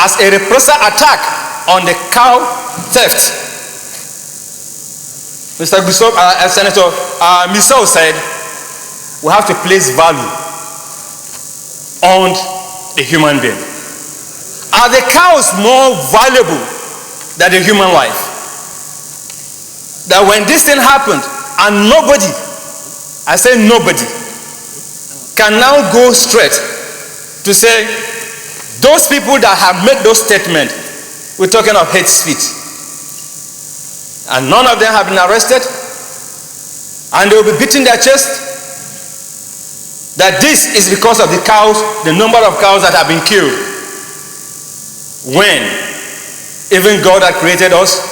as a reprisal attack on the cow theft. Senator Misol said, we have to place value on the human being. Are the cows more valuable than the human life? That when this thing happened, and nobody, I say nobody, can now go straight to say, those people that have made those statements, we're talking of hate speech, and none of them have been arrested, and they will be beating their chest, that this is because of the cows, the number of cows that have been killed. When even God that created us,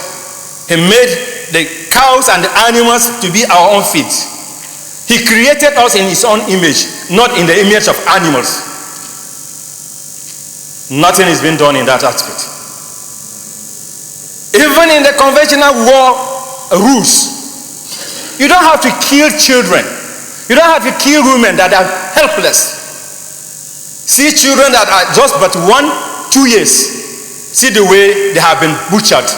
He made the cows and the animals to be our own feet. He created us in His own image, not in the image of animals. Nothing is being done in that aspect. Even in the conventional war rules, you don't have to kill children. You don't have to kill women that are helpless. See children that are just but 1-2 years. See the way they have been butchered.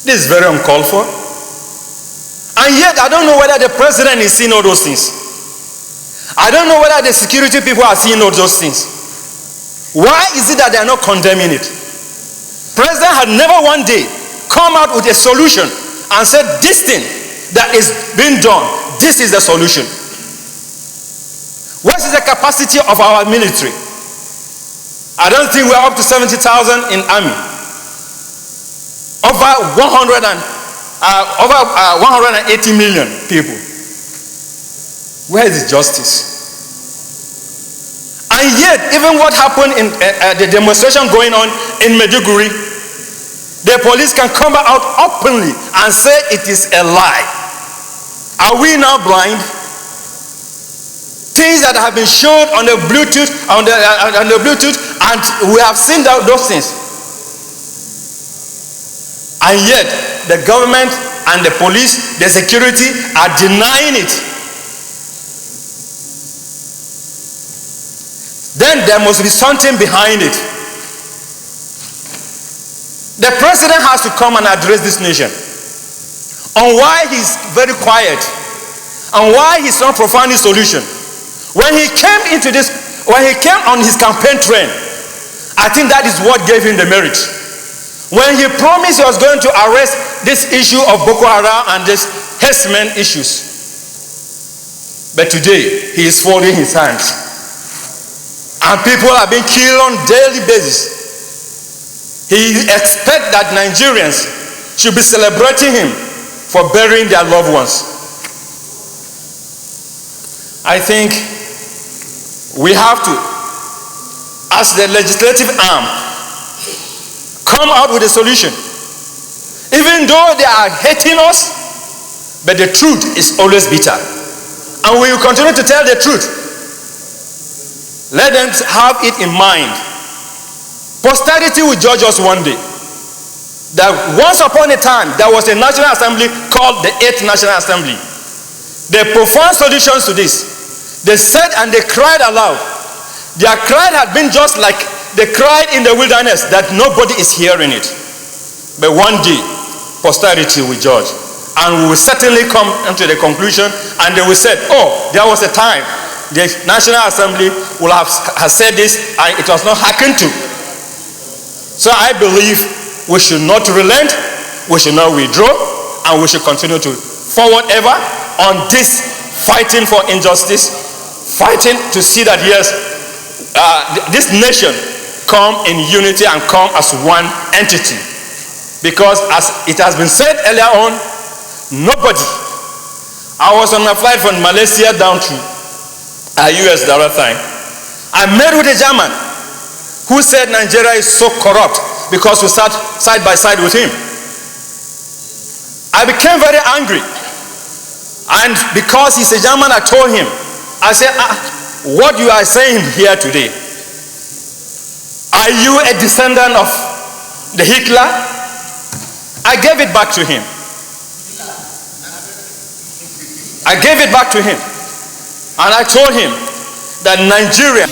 This is very uncalled for. And yet I don't know whether the president is seeing all those things. I don't know whether the security people are seeing all those things. Why is it that they are not condemning it? President had never one day come out with a solution and said, this thing that is being done, this is the solution. What is the capacity of our military? I don't think we're up to 70,000 in army. Over 180 million people. Where is the justice? And yet, even what happened in the demonstration going on in Maiduguri, the police can come out openly and say it is a lie. Are we now blind? Things that have been shown on the Bluetooth, and we have seen those things. And yet, the government and the police, the security are denying it. Then there must be something behind it. The president has to come and address this nation on why he's very quiet and why he's not providing solution. When he came on his campaign train, I think that is what gave him the merit. When he promised he was going to arrest this issue of Boko Haram and this herdsmen issues. But today, he is folding his hands. And people are being killed on a daily basis. He expects that Nigerians should be celebrating him for burying their loved ones. I think we have to, as the legislative arm, come out with a solution. Even though they are hating us, but the truth is always bitter. And we will continue to tell the truth. Let them have it in mind. Posterity will judge us one day. That once upon a time, there was a National Assembly called the 8th National Assembly. They profound solutions to this. They said and they cried aloud. Their cry had been just like they cried in the wilderness, that nobody is hearing it. But one day, posterity will judge. And we will certainly come into the conclusion, and they will say, oh, there was a time the National Assembly will have said this, and it was not hearkened to. So I believe we should not relent, we should not withdraw, and we should continue to forward ever on this fighting for injustice, fighting to see that yes, this nation come in unity and come as one entity. Because as it has been said earlier on, nobody, I was on a flight from Malaysia down to US the other time. I met with a German who said Nigeria is so corrupt because we sat side by side with him. I became very angry. And because he's a German, I told him, I said, what you are saying here today, are you a descendant of the Hitler? I gave it back to him. I gave it back to him. And I told him that Nigeria